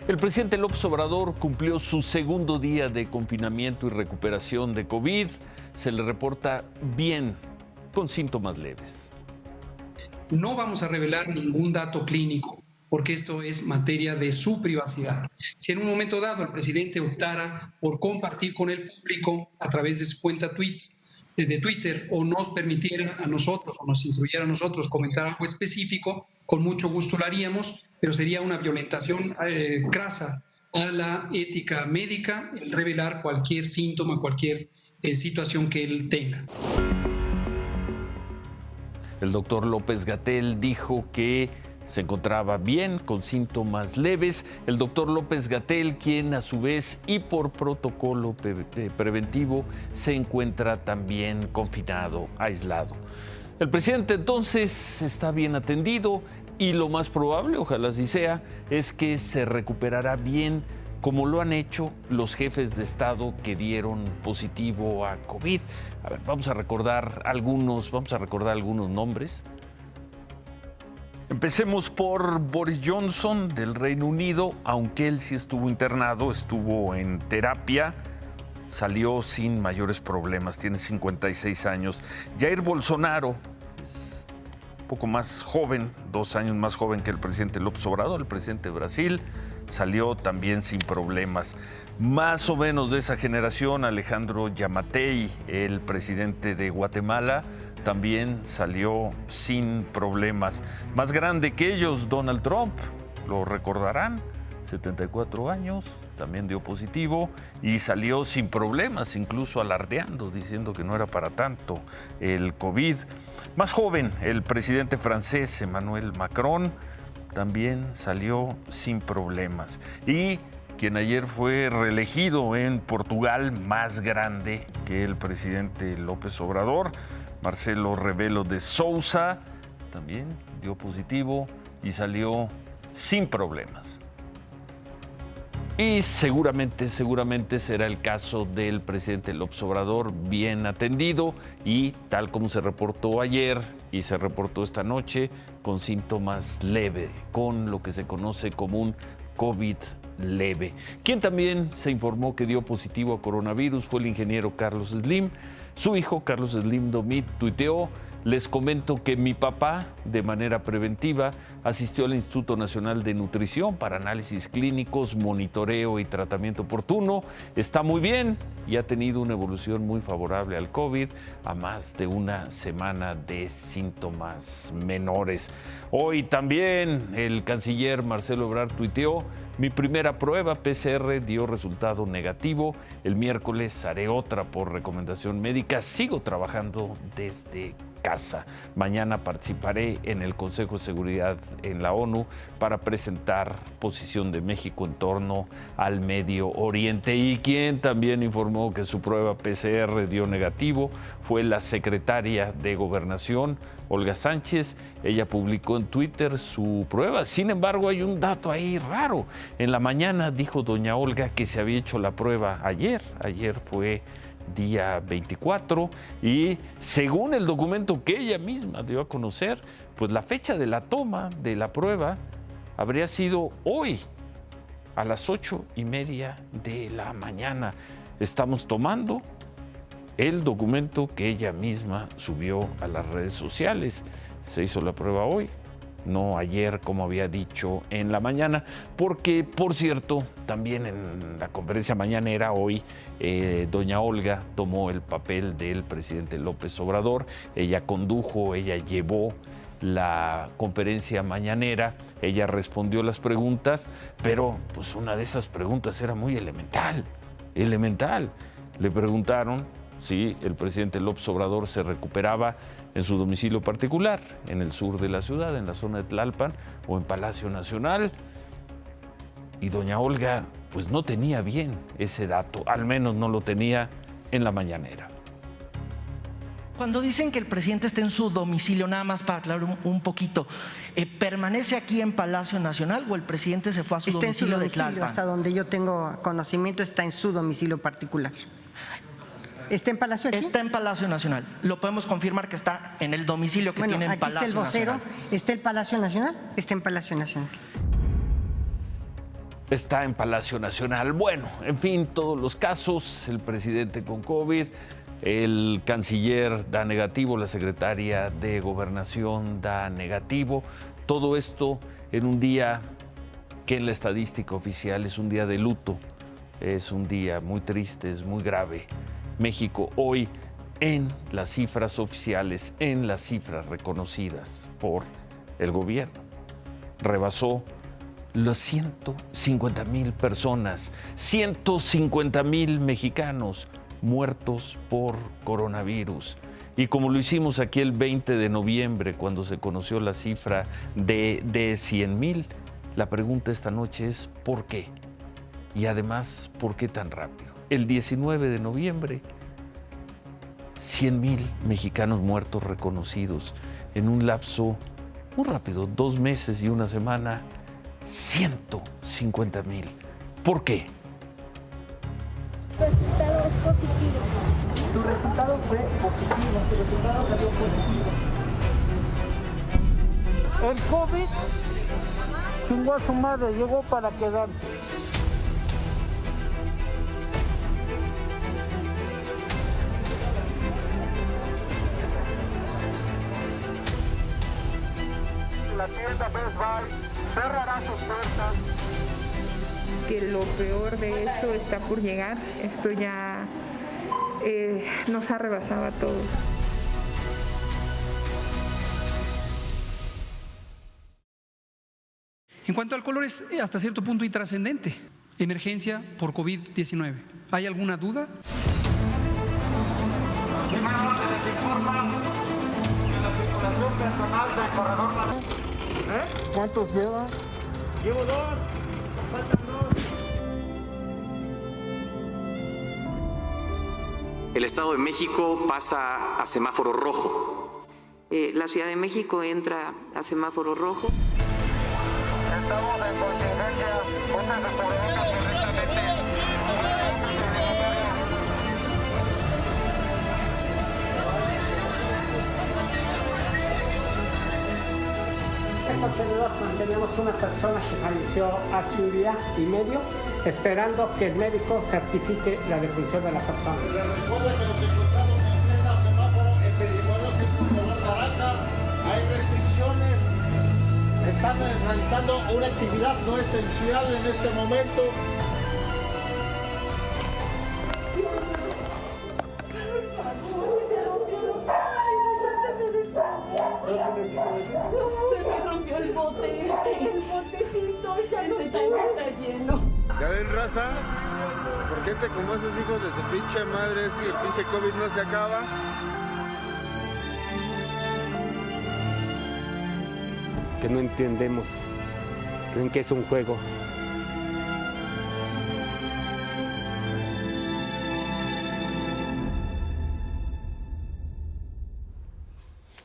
El presidente López Obrador cumplió su segundo día de confinamiento y recuperación de COVID. Se le reporta bien, con síntomas leves. No vamos a revelar ningún dato clínico, porque esto es materia de su privacidad. Si en un momento dado el presidente optara por compartir con el público a través de su cuenta de Twitter o nos permitiera a nosotros o nos instruyera a nosotros comentar algo específico, con mucho gusto lo haríamos, pero sería una violentación crasa a la ética médica el revelar cualquier síntoma, cualquier situación que él tenga. El doctor López-Gatell dijo que se encontraba bien, con síntomas leves. El doctor López-Gatell, quien a su vez y por protocolo preventivo se encuentra también confinado, aislado. El presidente entonces está bien atendido y lo más probable, ojalá así sea, es que se recuperará bien, como lo han hecho los jefes de Estado que dieron positivo a COVID. A ver, vamos a recordar algunos nombres. Empecemos por Boris Johnson del Reino Unido, aunque él sí estuvo internado, estuvo en terapia, salió sin mayores problemas, tiene 56 años. Jair Bolsonaro es un poco más joven, 2 años más joven que el presidente López Obrador, el presidente de Brasil, salió también sin problemas. Más o menos de esa generación, Alejandro Yamatei, el presidente de Guatemala, también salió sin problemas. Más grande que ellos, Donald Trump, lo recordarán, 74 años, también dio positivo y salió sin problemas, incluso alardeando, diciendo que no era para tanto el COVID. Más joven, el presidente francés Emmanuel Macron, también salió sin problemas. Y quien ayer fue reelegido en Portugal, más grande que el presidente López Obrador, Marcelo Rebelo de Sousa, también dio positivo y salió sin problemas. Y seguramente será el caso del presidente López Obrador, bien atendido y tal como se reportó ayer y se reportó esta noche, con síntomas leves, con lo que se conoce como un COVID leve. Quien también se informó que dio positivo a coronavirus fue el ingeniero Carlos Slim. Su hijo, Carlos Slim Domit, tuiteó: les comento que mi papá, de manera preventiva, asistió al Instituto Nacional de Nutrición para análisis clínicos, monitoreo y tratamiento oportuno. Está muy bien y ha tenido una evolución muy favorable al COVID, a más de una semana de síntomas menores. Hoy también el canciller Marcelo Ebrard tuiteó: mi primera prueba PCR dio resultado negativo. El miércoles haré otra por recomendación médica. Sigo trabajando desde casa. Mañana participaré en el Consejo de Seguridad en la ONU para presentar posición de México en torno al Medio Oriente. Y quien también informó que su prueba PCR dio negativo fue la secretaria de Gobernación, Olga Sánchez. Ella publicó en Twitter su prueba. Sin embargo, hay un dato ahí raro. En la mañana dijo doña Olga que se había hecho la prueba ayer. Ayer fue día 24 y según el documento que ella misma dio a conocer, pues la fecha de la toma de la prueba habría sido hoy a las 8:30 de la mañana. Estamos tomando el documento que ella misma subió a las redes sociales. Se hizo la prueba hoy, no ayer, como había dicho en la mañana, porque, por cierto, también en la conferencia mañanera hoy, doña Olga tomó el papel del presidente López Obrador. Ella condujo, ella llevó la conferencia mañanera, ella respondió las preguntas, pero pues una de esas preguntas era muy elemental. Le preguntaron si el presidente López Obrador se recuperaba en su domicilio particular, en el sur de la ciudad, en la zona de Tlalpan, o en Palacio Nacional. Y doña Olga pues no tenía bien ese dato, al menos no lo tenía en la mañanera. Cuando dicen que el presidente está en su domicilio, nada más para aclarar un poquito, ¿permanece aquí en Palacio Nacional o el presidente se fue a su domicilio de Tlalpan? Hasta donde yo tengo conocimiento, está en su domicilio particular. ¿Está en Palacio aquí? Está en Palacio Nacional. Lo podemos confirmar que está en el domicilio que tiene en Palacio Nacional. Aquí está el vocero. ¿Está el Palacio Nacional? Está en Palacio Nacional. está en Palacio Nacional. Bueno, en fin, todos los casos, el presidente con COVID, el canciller da negativo, la secretaria de Gobernación da negativo. Todo esto en un día que en la estadística oficial es un día de luto, es un día muy triste, es muy grave. México hoy, en las cifras oficiales, en las cifras reconocidas por el gobierno, rebasó los 150,000 personas, 150,000 mexicanos muertos por coronavirus. Y como lo hicimos aquí el 20 de noviembre, cuando se conoció la cifra de 100,000, la pregunta esta noche es ¿por qué? Y además, ¿por qué tan rápido? El 19 de noviembre, 100,000 mexicanos muertos reconocidos. En un lapso muy rápido, 2 meses y una semana, 150,000. ¿Por qué? El resultado es positivo. Tu resultado fue positivo, tu resultado salió positivo. El COVID chingó a su madre, llegó para quedarse. La tienda Best Buy cerrará sus puertas. Que lo peor de esto está por llegar. Esto ya nos ha rebasado a todos. En cuanto al color, es hasta cierto punto intrascendente. Emergencia por COVID-19. ¿Hay alguna duda? ¿Cuántos lleva? Llevo 2, faltan 2. El Estado de México pasa a semáforo rojo. La Ciudad de México entra a semáforo rojo. Estamos en contingencia, pónganse cubrebocas correctamente. Esta observador teníamos una persona que falleció hace un día y medio, esperando que el médico certifique la defunción de la persona. Recuerda que nos encontramos en pleno semáforo epidemiológico color naranja, hay restricciones, están realizando una actividad no esencial en este momento. El botecito ya ese tanque está lleno. ¿Ya ven, raza? Por gente como esos hijos de su pinche madre, si el pinche COVID no se acaba. Que no entendemos, creen que es un juego.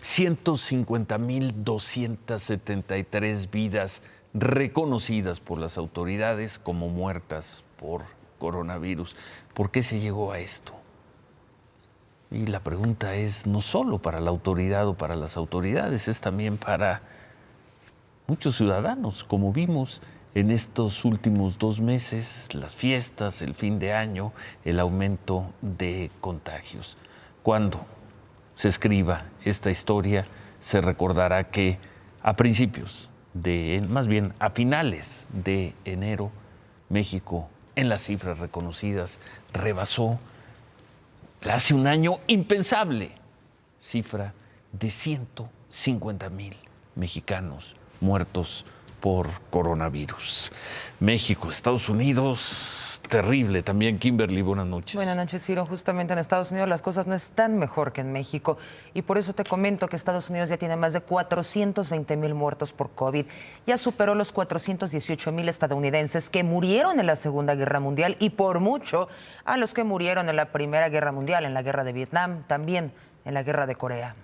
$150,273 vidas reconocidas por las autoridades como muertas por coronavirus. ¿Por qué se llegó a esto? Y la pregunta es no solo para la autoridad o para las autoridades, es también para muchos ciudadanos, como vimos en estos últimos 2 meses, las fiestas, el fin de año, el aumento de contagios. Cuando se escriba esta historia, se recordará que a principios más bien a finales de enero, México, en las cifras reconocidas, rebasó hace un año impensable cifra de 150,000 mexicanos muertos por coronavirus. México, Estados Unidos, terrible también. Kimberly, buenas noches. Buenas noches, Ciro. Justamente en Estados Unidos las cosas no están mejor que en México y por eso te comento que Estados Unidos ya tiene más de 420,000 muertos por COVID. Ya superó los 418,000 estadounidenses que murieron en la Segunda Guerra Mundial y por mucho a los que murieron en la Primera Guerra Mundial, en la Guerra de Vietnam, también en la Guerra de Corea.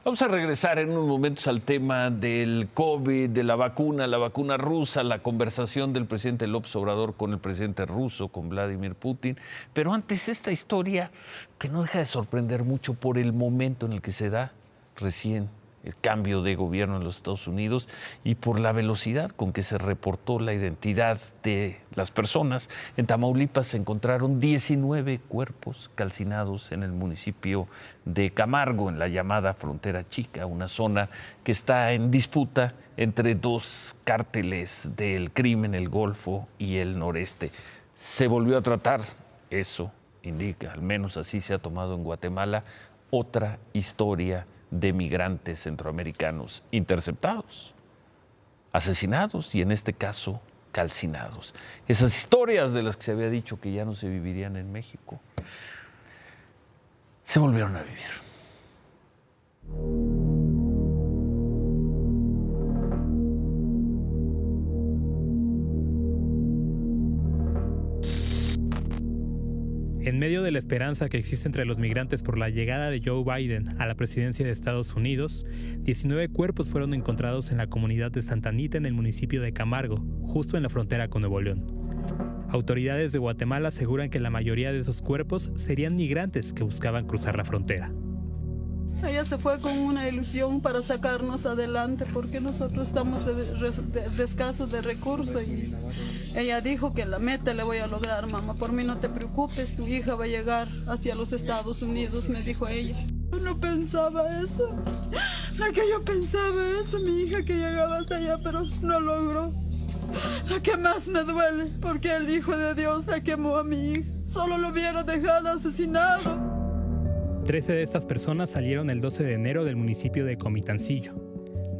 Vamos a regresar en unos momentos al tema del COVID, de la vacuna rusa, la conversación del presidente López Obrador con el presidente ruso, con Vladimir Putin. Pero antes, esta historia que no deja de sorprender mucho por el momento en el que se da recién el cambio de gobierno en los Estados Unidos y por la velocidad con que se reportó la identidad de las personas. En Tamaulipas se encontraron 19 cuerpos calcinados en el municipio de Camargo, en la llamada Frontera Chica, una zona que está en disputa entre dos cárteles del crimen, el Golfo y el Noreste. Se volvió a tratar, eso indica, al menos así se ha tomado en Guatemala, otra historia de migrantes centroamericanos interceptados, asesinados y en este caso calcinados. Esas historias de las que se había dicho que ya no se vivirían en México, se volvieron a vivir. En medio de la esperanza que existe entre los migrantes por la llegada de Joe Biden a la presidencia de Estados Unidos, 19 cuerpos fueron encontrados en la comunidad de Santa Anita en el municipio de Camargo, justo en la frontera con Nuevo León. Autoridades de Guatemala aseguran que la mayoría de esos cuerpos serían migrantes que buscaban cruzar la frontera. Ella se fue con una ilusión para sacarnos adelante porque nosotros estamos de escasos de recursos y ella dijo que la meta le voy a lograr, mamá, por mí no te preocupes, tu hija va a llegar hacia los Estados Unidos, me dijo ella. Yo no pensaba eso, la que yo pensaba eso, mi hija que llegaba hasta allá, pero no logró. La que más me duele, porque el Hijo de Dios la quemó a mi hija, solo lo hubiera dejado asesinado. 13 de estas personas salieron el 12 de enero del municipio de Comitancillo.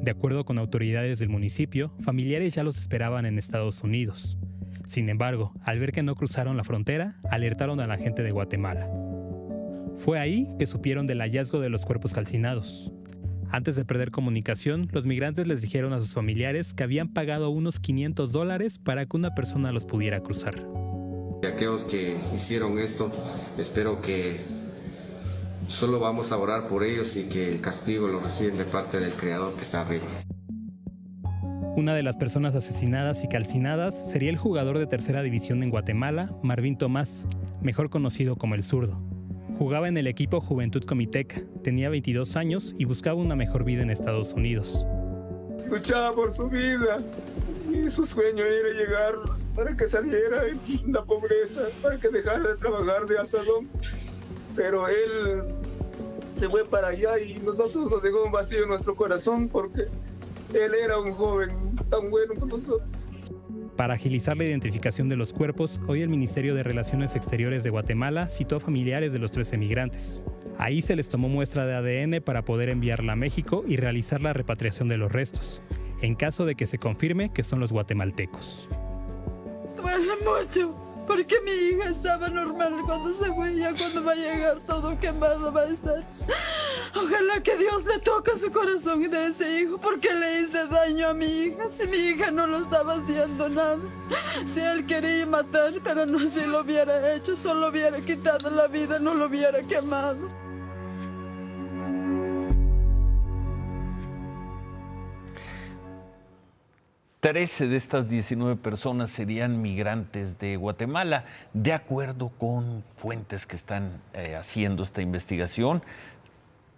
De acuerdo con autoridades del municipio, familiares ya los esperaban en Estados Unidos. Sin embargo, al ver que no cruzaron la frontera, alertaron a la gente de Guatemala. Fue ahí que supieron del hallazgo de los cuerpos calcinados. Antes de perder comunicación, los migrantes les dijeron a sus familiares que habían pagado unos $500 para que una persona los pudiera cruzar. Aquellos que hicieron esto, espero que solo vamos a orar por ellos y que el castigo lo reciben de parte del Creador que está arriba. Una de las personas asesinadas y calcinadas sería el jugador de tercera división en Guatemala, Marvin Tomás, mejor conocido como El Zurdo. Jugaba en el equipo Juventud Comitec, tenía 22 años y buscaba una mejor vida en Estados Unidos. Luchaba por su vida y su sueño era llegar para que saliera de la pobreza, para que dejara de trabajar de asadón. Pero él se fue para allá y nosotros nos dejó un vacío en nuestro corazón porque él era un joven tan bueno con nosotros. Para agilizar la identificación de los cuerpos, hoy el Ministerio de Relaciones Exteriores de Guatemala citó a familiares de los 13 migrantes. Ahí se les tomó muestra de ADN para poder enviarla a México y realizar la repatriación de los restos, en caso de que se confirme que son los guatemaltecos. Duele mucho. Porque mi hija estaba normal cuando se fue, ya cuando va a llegar todo quemado va a estar. Ojalá que Dios le toque su corazón de ese hijo, porque le hice daño a mi hija, si mi hija no lo estaba haciendo nada. Si él quería matar, pero no si lo hubiera hecho, solo hubiera quitado la vida, no lo hubiera quemado. Trece de estas 19 personas serían migrantes de Guatemala. De acuerdo con fuentes que están haciendo esta investigación,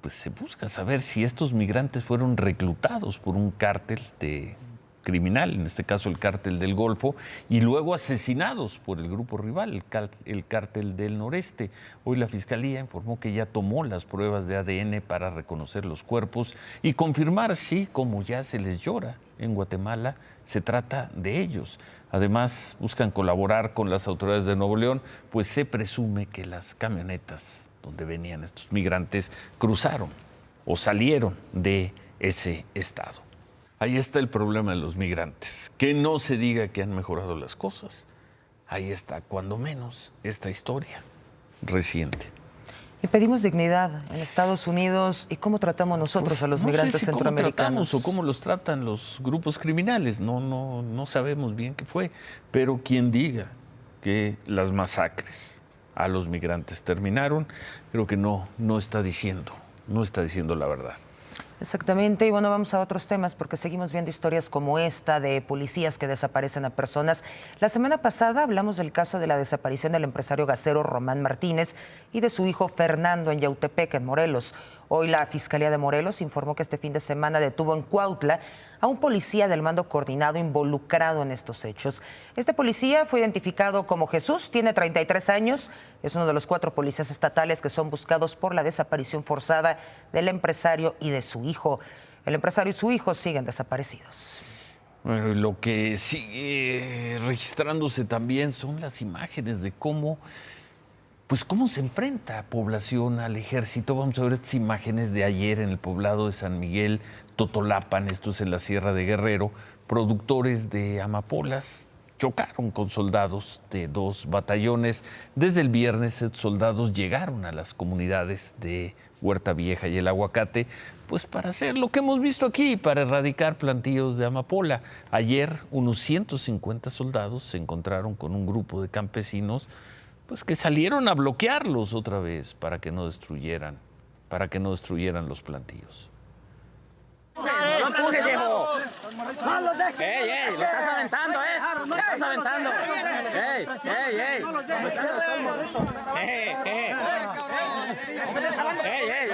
pues se busca saber si estos migrantes fueron reclutados por un cártel criminal, en este caso el cártel del Golfo, y luego asesinados por el grupo rival, el cártel del Noreste. Hoy la Fiscalía informó que ya tomó las pruebas de ADN para reconocer los cuerpos y confirmar si, como ya se les llora en Guatemala, se trata de ellos. Además, buscan colaborar con las autoridades de Nuevo León, pues se presume que las camionetas donde venían estos migrantes cruzaron o salieron de ese estado. Ahí está el problema de los migrantes. Que no se diga que han mejorado las cosas. Ahí está, cuando menos, esta historia reciente. Y pedimos dignidad en Estados Unidos. ¿Y cómo tratamos nosotros Pues, a los no migrantes sé si centroamericanos? ¿Cómo tratamos o cómo los tratan los grupos criminales? No sabemos bien qué fue. Pero quien diga que las masacres a los migrantes terminaron, creo que no está diciendo la verdad. Exactamente, y bueno, vamos a otros temas porque seguimos viendo historias como esta de policías que desaparecen a personas. La semana pasada hablamos del caso de la desaparición del empresario gasero Román Martínez y de su hijo Fernando en Yautepec, en Morelos. Hoy la Fiscalía de Morelos informó que este fin de semana detuvo en Cuautla a un policía del mando coordinado involucrado en estos hechos. Este policía fue identificado como Jesús, tiene 33 años, es uno de los 4 policías estatales que son buscados por la desaparición forzada del empresario y de su hijo. El empresario y su hijo siguen desaparecidos. Bueno, y lo que sigue registrándose también son las imágenes de cómo se enfrenta población al ejército. Vamos a ver estas imágenes de ayer en el poblado de San Miguel, Totolapan, esto es en la Sierra de Guerrero. Productores de amapolas chocaron con soldados de 2 batallones. Desde el viernes, estos soldados llegaron a las comunidades de Huerta Vieja y El Aguacate, pues para hacer lo que hemos visto aquí, para erradicar plantíos de amapola. Ayer, unos 150 soldados se encontraron con un grupo de campesinos pues que salieron a bloquearlos otra vez para que no destruyeran los plantíos. ¡No empujes, viejo! ¡Ey, ey! ¡Lo estás aventando, ¡Lo estás aventando! ¡Ey, ey, ey! ¡Ey, ey! ¡Ey, ey, ey!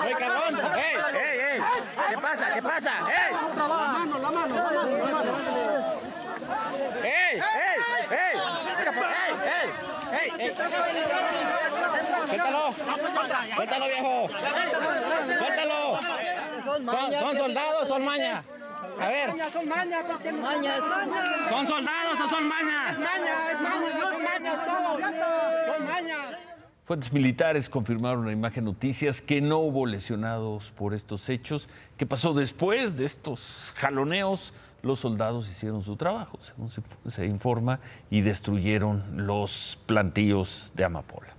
¡Ey, cabrón! ¡Ey, ey, ey! ¿Qué pasa? ¿Qué pasa? ¡Ey! La mano! ¡Ey, ey, ey! ¡Ey, ey, ey! ¡Suéltalo! ¡Suéltalo, viejo! ¡Suéltalo! ¿Son soldados o son maña? A ver. ¿Son mañas? ¿Son soldados o son mañas? Es maña, son mañas todos. Son mañas. Fuentes militares confirmaron a Imagen Noticias que no hubo lesionados por estos hechos. ¿Qué pasó después de estos jaloneos? Los soldados hicieron su trabajo, según se informa, y destruyeron los plantíos de amapola.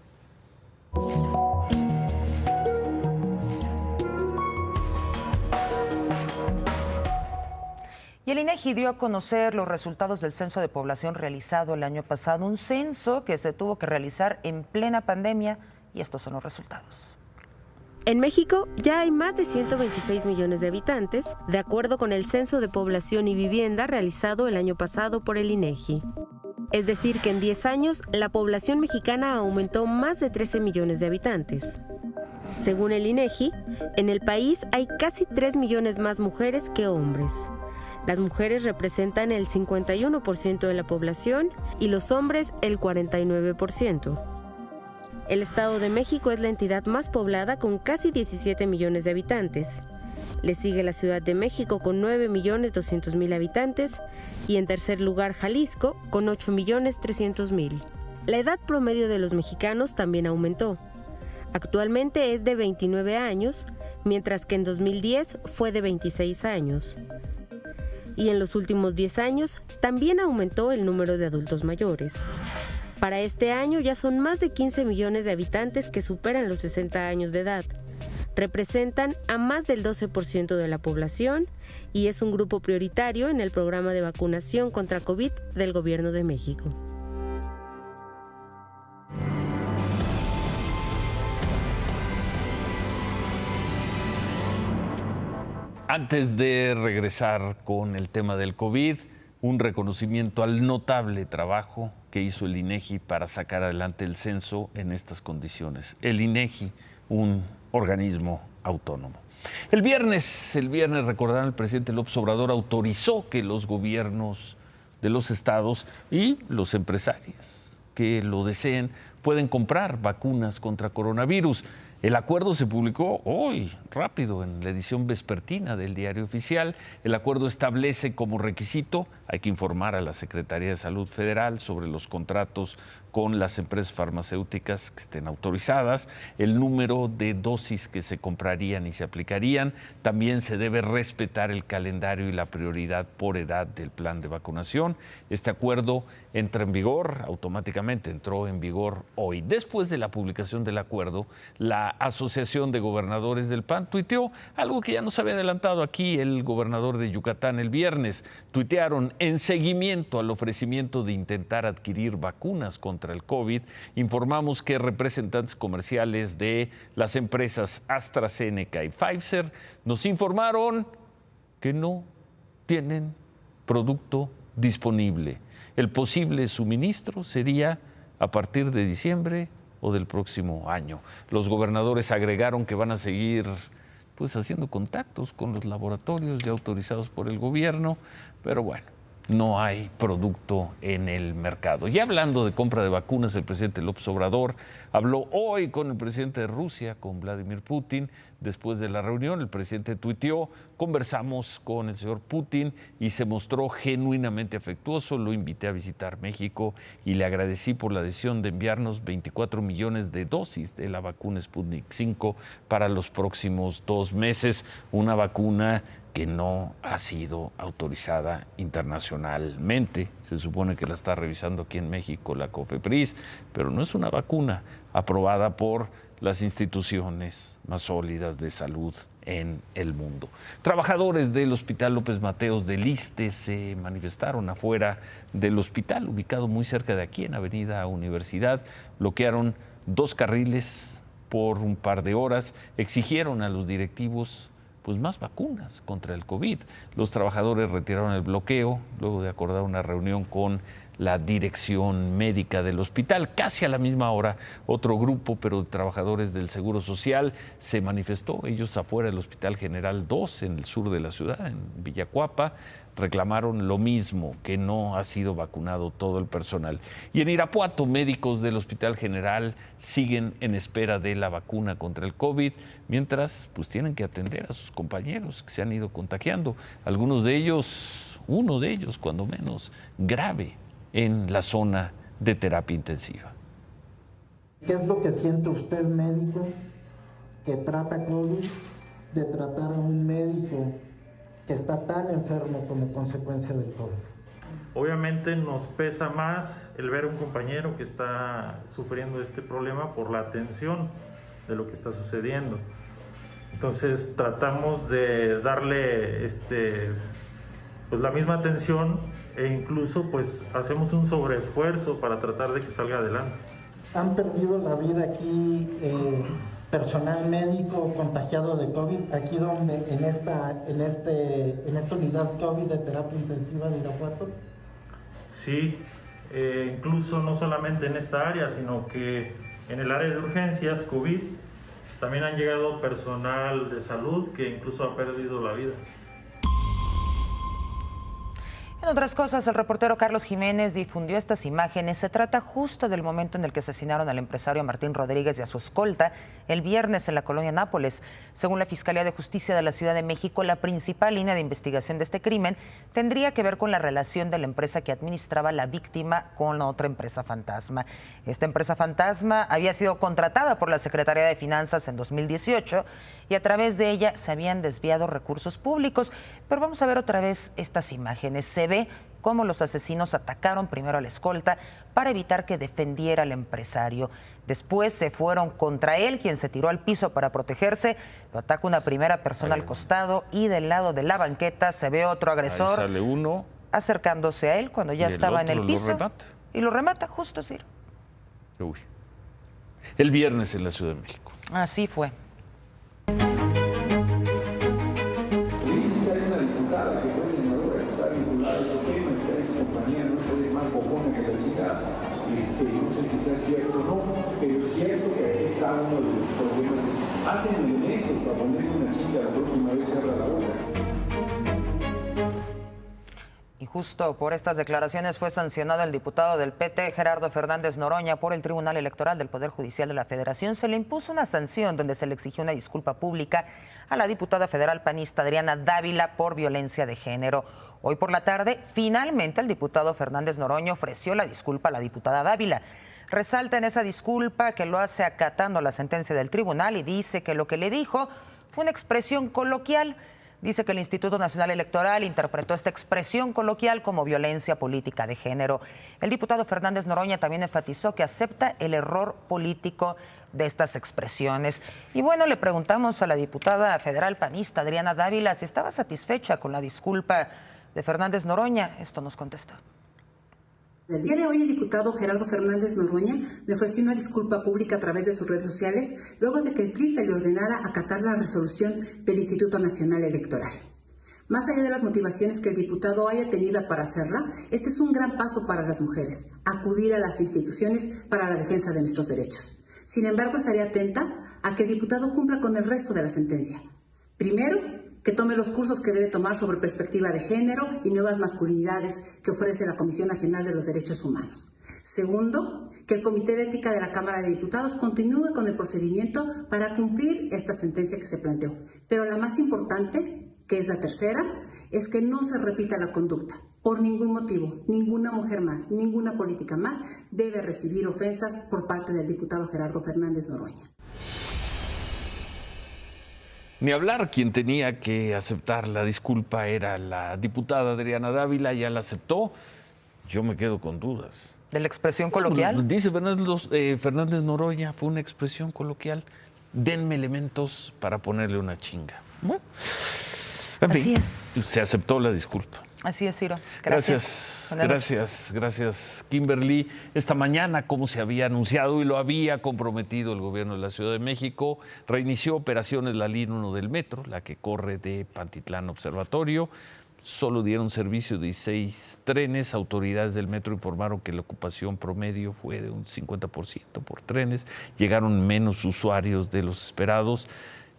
Y el INEGI dio a conocer los resultados del censo de población realizado el año pasado, un censo que se tuvo que realizar en plena pandemia, y estos son los resultados. En México ya hay más de 126 millones de habitantes, de acuerdo con el Censo de Población y Vivienda realizado el año pasado por el INEGI. Es decir, que en 10 años la población mexicana aumentó más de 13 millones de habitantes. Según el INEGI, en el país hay casi 3 millones más mujeres que hombres. Las mujeres representan el 51% de la población y los hombres el 49%. El Estado de México es la entidad más poblada con casi 17 millones de habitantes. Le sigue la Ciudad de México con 9.200.000 habitantes y en tercer lugar Jalisco con 8.300.000. La edad promedio de los mexicanos también aumentó. Actualmente es de 29 años, mientras que en 2010 fue de 26 años. Y en los últimos 10 años también aumentó el número de adultos mayores. Para este año ya son más de 15 millones de habitantes que superan los 60 años de edad. Representan a más del 12% de la población y es un grupo prioritario en el programa de vacunación contra COVID del Gobierno de México. Antes de regresar con el tema del COVID, un reconocimiento al notable trabajo que hizo el INEGI para sacar adelante el censo en estas condiciones. El INEGI, un organismo autónomo. El viernes recordarán, el presidente López Obrador autorizó que los gobiernos de los estados y los empresarios que lo deseen pueden comprar vacunas contra coronavirus. El acuerdo se publicó hoy, rápido, en la edición vespertina del Diario Oficial. El acuerdo establece como requisito, hay que informar a la Secretaría de Salud Federal sobre los contratos con las empresas farmacéuticas que estén autorizadas, el número de dosis que se comprarían y se aplicarían. También se debe respetar el calendario y la prioridad por edad del plan de vacunación. Este acuerdo entra en vigor, automáticamente entró en vigor hoy. Después de la publicación del acuerdo, la Asociación de Gobernadores del PAN tuiteó algo que ya nos había adelantado aquí el gobernador de Yucatán el viernes. Tuitearon: en seguimiento al ofrecimiento de intentar adquirir vacunas contra el COVID, informamos que representantes comerciales de las empresas AstraZeneca y Pfizer nos informaron que no tienen producto disponible. El posible suministro sería a partir de diciembre o del próximo año. Los gobernadores agregaron que van a seguir haciendo contactos con los laboratorios ya autorizados por el gobierno, pero bueno, no hay producto en el mercado. Y hablando de compra de vacunas, el presidente López Obrador habló hoy con el presidente de Rusia, con Vladimir Putin. Después de la reunión, el presidente tuiteó: conversamos con el señor Putin y se mostró genuinamente afectuoso. Lo invité a visitar México y le agradecí por la decisión de enviarnos 24 millones de dosis de la vacuna Sputnik 5 para los próximos 2 meses. Una vacuna que no ha sido autorizada internacionalmente. Se supone que la está revisando aquí en México la COFEPRIS, pero no es una vacuna aprobada por las instituciones más sólidas de salud en el mundo. Trabajadores del Hospital López Mateos del Iste se manifestaron afuera del hospital, ubicado muy cerca de aquí, en Avenida Universidad. Bloquearon 2 carriles por un par de horas, exigieron a los directivos más vacunas contra el COVID. Los trabajadores retiraron el bloqueo luego de acordar una reunión con la dirección médica del hospital. Casi a la misma hora, otro grupo, pero de trabajadores del Seguro Social, se manifestó, ellos afuera del Hospital General 2, en el sur de la ciudad, en Villacuapa. Reclamaron lo mismo, que no ha sido vacunado todo el personal. Y en Irapuato, médicos del Hospital General siguen en espera de la vacuna contra el COVID, mientras tienen que atender a sus compañeros que se han ido contagiando. Algunos de ellos, uno de ellos cuando menos, grave en la zona de terapia intensiva. ¿Qué es lo que siente usted, médico, que trata COVID, de tratar a un médico que está tan enfermo como consecuencia del COVID? Obviamente nos pesa más el ver a un compañero que está sufriendo este problema por la atención de lo que está sucediendo. Entonces tratamos de darle la misma atención e incluso hacemos un sobreesfuerzo para tratar de que salga adelante. ¿Han perdido la vida aquí personal médico contagiado de COVID, aquí donde en esta unidad COVID de terapia intensiva de Irapuato? Sí, incluso no solamente en esta área, sino que en el área de urgencias COVID también han llegado personal de salud que incluso ha perdido la vida. En otras cosas, el reportero Carlos Jiménez difundió estas imágenes. Se trata justo del momento en el que asesinaron al empresario Martín Rodríguez y a su escolta el viernes en la colonia Nápoles. Según la Fiscalía de Justicia de la Ciudad de México, la principal línea de investigación de este crimen tendría que ver con la relación de la empresa que administraba la víctima con otra empresa fantasma. Esta empresa fantasma había sido contratada por la Secretaría de Finanzas en 2018 y a través de ella se habían desviado recursos públicos. Pero vamos a ver otra vez estas imágenes. Se ve cómo los asesinos atacaron primero a la escolta para evitar que defendiera al empresario. Después se fueron contra él, quien se tiró al piso para protegerse. Lo ataca una primera persona al costado y del lado de la banqueta se ve otro agresor. Ahí sale uno acercándose a él cuando ya estaba en el piso. Y lo remata justo, Ciro. Uy. El viernes en la Ciudad de México. Así fue. No sé si sea cierto o no, pero es cierto que aquí está uno de los problemas. Hacen elementos para ponerle una chica la próxima vez que abra la boca. Y justo por estas declaraciones fue sancionado el diputado del PT, Gerardo Fernández Noroña, por el Tribunal Electoral del Poder Judicial de la Federación. Se le impuso una sanción donde se le exigió una disculpa pública a la diputada federal panista Adriana Dávila por violencia de género. Hoy por la tarde, finalmente, el diputado Fernández Noroña ofreció la disculpa a la diputada Dávila. Resalta en esa disculpa que lo hace acatando la sentencia del tribunal y dice que lo que le dijo fue una expresión coloquial. Dice que el Instituto Nacional Electoral interpretó esta expresión coloquial como violencia política de género. El diputado Fernández Noroña también enfatizó que acepta el error político de estas expresiones. Y bueno, le preguntamos a la diputada federal panista Adriana Dávila si estaba satisfecha con la disculpa de Fernández Noroña. Esto nos contestó. El día de hoy el diputado Gerardo Fernández Noroña me ofreció una disculpa pública a través de sus redes sociales luego de que el TRIFE le ordenara acatar la resolución del Instituto Nacional Electoral. Más allá de las motivaciones que el diputado haya tenido para hacerla, este es un gran paso para las mujeres, acudir a las instituciones para la defensa de nuestros derechos. Sin embargo, estaré atenta a que el diputado cumpla con el resto de la sentencia. Primero, que tome los cursos que debe tomar sobre perspectiva de género y nuevas masculinidades que ofrece la Comisión Nacional de los Derechos Humanos. Segundo, que el Comité de Ética de la Cámara de Diputados continúe con el procedimiento para cumplir esta sentencia que se planteó. Pero la más importante, que es la tercera, es que no se repita la conducta. Por ningún motivo, ninguna mujer más, ninguna política más debe recibir ofensas por parte del diputado Gerardo Fernández Noroña. Ni hablar, quien tenía que aceptar la disculpa era la diputada Adriana Dávila, ya la aceptó. Yo me quedo con dudas. ¿De la expresión coloquial? Dice Fernández Noroña, fue una expresión coloquial. Denme elementos para ponerle una chinga. Bueno, en fin, así es. Se aceptó la disculpa. Así es, Ciro. Gracias, Kimberly. Esta mañana, como se había anunciado y lo había comprometido el gobierno de la Ciudad de México, reinició operaciones la línea 1 del metro, la que corre de Pantitlán Observatorio. Solo dieron servicio 16 trenes. Autoridades del metro informaron que la ocupación promedio fue de un 50% por trenes. Llegaron menos usuarios de los esperados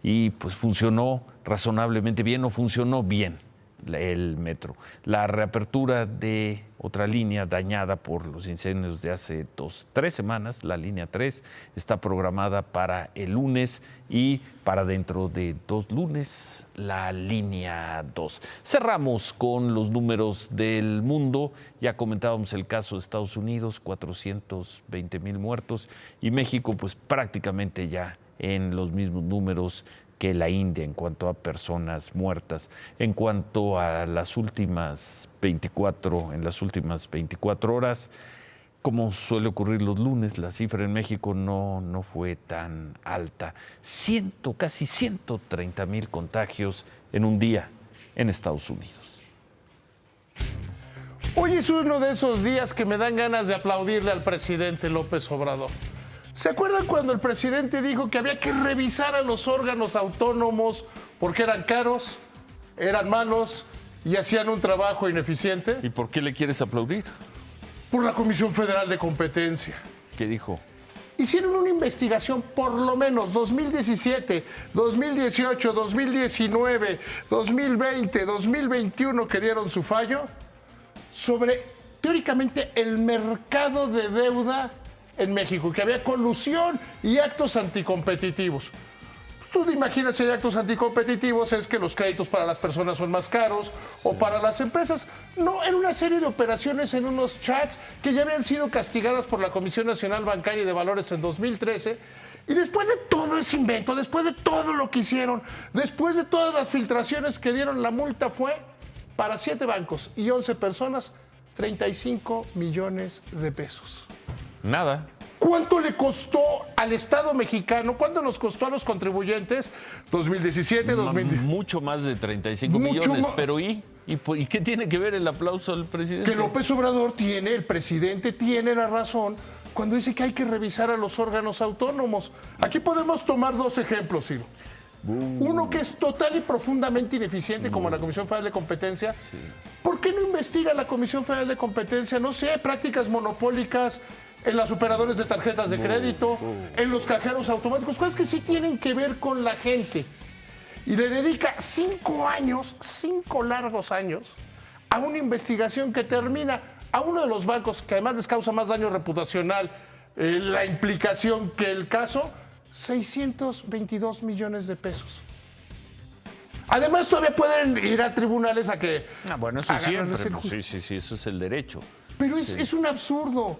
y pues funcionó razonablemente bien o funcionó bien el metro. La reapertura de otra línea dañada por los incendios de hace 3 semanas, la línea 3, está programada para el lunes y para dentro de 2 lunes la línea 2. Cerramos con los números del mundo. Ya comentábamos el caso de Estados Unidos, 420,000 muertos, y México pues prácticamente ya en los mismos números que la India en cuanto a personas muertas. En cuanto a las últimas 24 horas, como suele ocurrir los lunes, la cifra en México no fue tan alta. Casi 130,000 contagios en un día en Estados Unidos. Hoy es uno de esos días que me dan ganas de aplaudirle al presidente López Obrador. ¿Se acuerdan cuando el presidente dijo que había que revisar a los órganos autónomos porque eran caros, eran malos y hacían un trabajo ineficiente? ¿Y por qué le quieres aplaudir? Por la Comisión Federal de Competencia. ¿Qué dijo? Hicieron una investigación por lo menos 2017, 2018, 2019, 2020, 2021 que dieron su fallo sobre, teóricamente, el mercado de deuda en México, que había colusión y actos anticompetitivos. Tú te imaginas si hay actos anticompetitivos, es que los créditos para las personas son más caros o para las empresas. No, era una serie de operaciones en unos chats que ya habían sido castigadas por la Comisión Nacional Bancaria y de Valores en 2013. Y después de todo ese invento, después de todo lo que hicieron, después de todas las filtraciones que dieron, la multa fue para 7 bancos y 11 personas, 35 millones de pesos. Nada. ¿Cuánto le costó al Estado mexicano? ¿Cuánto nos costó a los contribuyentes? 2017, 2010. Mucho más de 35 millones. Pero ¿y qué tiene que ver el aplauso al presidente? Que López Obrador el presidente tiene la razón cuando dice que hay que revisar a los órganos autónomos. Aquí podemos tomar 2 ejemplos, Ciro. Uno que es total y profundamente ineficiente, como la Comisión Federal de Competencia. Sí. ¿Por qué no investiga la Comisión Federal de Competencia? No sé, prácticas monopólicas en los operadores de tarjetas de crédito, en los cajeros automáticos, cosas que sí tienen que ver con la gente. Y le dedica 5 años, 5 largos años, a una investigación que termina a uno de los bancos, que además les causa más daño reputacional la implicación que el caso, 622 millones de pesos. Además, todavía pueden ir a tribunales a que... bueno, eso siempre. Sí, eso es el derecho. Pero es un absurdo.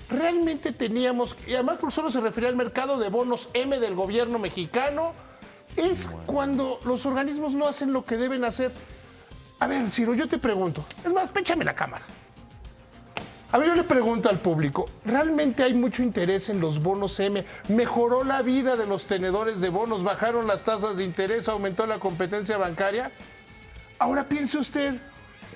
Realmente teníamos... Y además, por solo se refería al mercado de bonos M del gobierno mexicano. es cuando los organismos no hacen lo que deben hacer. A ver, Ciro, yo te pregunto. Es más, péchame la cámara. A ver, yo le pregunto al público, ¿realmente hay mucho interés en los bonos M? ¿Mejoró la vida de los tenedores de bonos? ¿Bajaron las tasas de interés? ¿Aumentó la competencia bancaria? Ahora piense usted,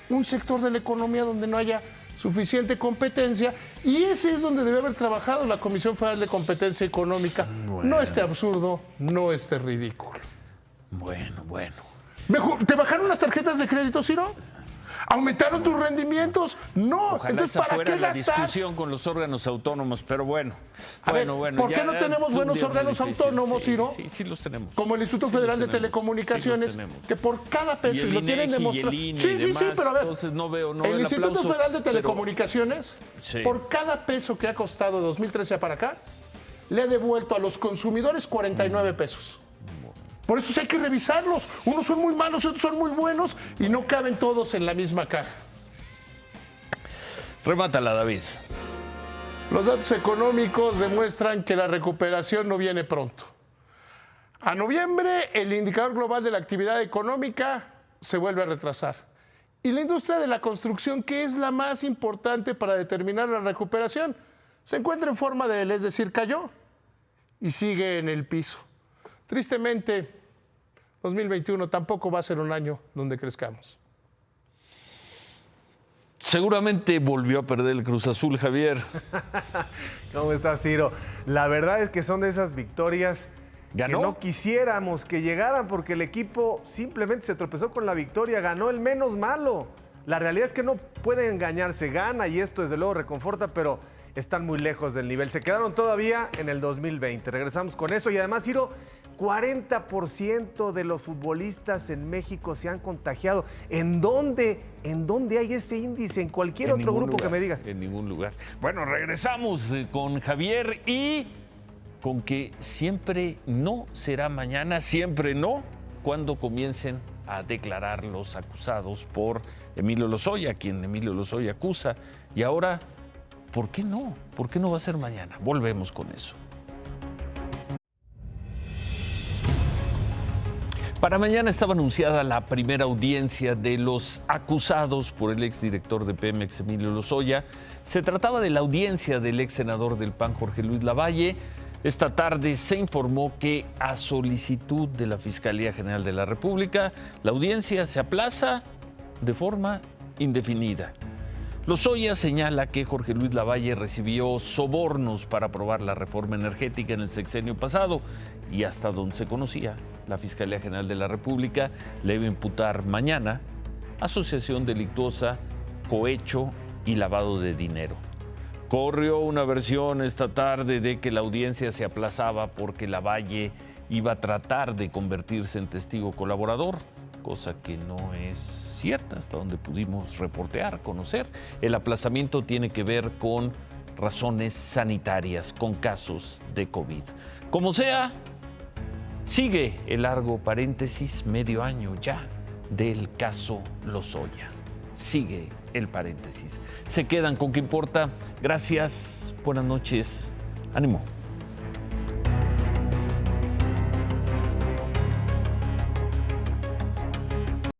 un sector de la economía donde no haya suficiente competencia, y ese es donde debe haber trabajado la Comisión Federal de Competencia Económica. Bueno. No esté absurdo, no esté ridículo. Bueno. ¿Te bajaron las tarjetas de crédito, Ciro? ¿Aumentaron tus rendimientos? No. Ojalá entonces, esa ¿para fuera qué la gastar? discusión con los órganos autónomos, pero bueno. ¿Por qué no tenemos buenos órganos autónomos, Ciro? Sí, los tenemos. Como el Instituto Federal de Telecomunicaciones, que por cada peso, y lo tienen demostrado. Sí, pero a ver, entonces no veo el Instituto Federal de Telecomunicaciones, por cada peso que ha costado de 2013 para acá, le ha devuelto a los consumidores 49 pesos. Por eso hay que revisarlos. Unos son muy malos, otros son muy buenos y no caben todos en la misma caja. Remátala, David. Los datos económicos demuestran que la recuperación no viene pronto. A noviembre, el indicador global de la actividad económica se vuelve a retrasar. Y la industria de la construcción, que es la más importante para determinar la recuperación, se encuentra en forma de L, es decir, cayó y sigue en el piso. Tristemente, 2021 tampoco va a ser un año donde crezcamos. Seguramente volvió a perder el Cruz Azul, Javier. ¿Cómo estás, Ciro? La verdad es que son de esas victorias que no quisiéramos que llegaran, porque el equipo simplemente se tropezó con la victoria, ganó el menos malo. La realidad es que no puede engañarse, gana y esto desde luego reconforta, pero están muy lejos del nivel. Se quedaron todavía en el 2020. Regresamos con eso y además, Ciro, 40% de los futbolistas en México se han contagiado. ¿En dónde hay ese índice? ¿En cualquier otro grupo que me digas? En ningún lugar. Bueno, regresamos con Javier y con que siempre no será mañana, siempre no, cuando comiencen a declarar los acusados por Emilio Lozoya, quien Emilio Lozoya acusa. Y ahora, ¿por qué no? ¿Por qué no va a ser mañana? Volvemos con eso. Para mañana estaba anunciada la primera audiencia de los acusados por el exdirector de Pemex, Emilio Lozoya. Se trataba de la audiencia del ex senador del PAN, Jorge Luis Lavalle. Esta tarde se informó que, a solicitud de la Fiscalía General de la República, la audiencia se aplaza de forma indefinida. Lozoya señala que Jorge Luis Lavalle recibió sobornos para aprobar la reforma energética en el sexenio pasado y, hasta donde se conocía, la Fiscalía General de la República le iba a imputar mañana asociación delictuosa, cohecho y lavado de dinero. Corrió una versión esta tarde de que la audiencia se aplazaba porque Lavalle iba a tratar de convertirse en testigo colaborador, cosa que no es cierta hasta donde pudimos reportear, conocer. El aplazamiento tiene que ver con razones sanitarias, con casos de COVID. Como sea, sigue el largo paréntesis, medio año ya, del caso Lozoya. Sigue el paréntesis. Se quedan con qué importa. Gracias, buenas noches, ánimo.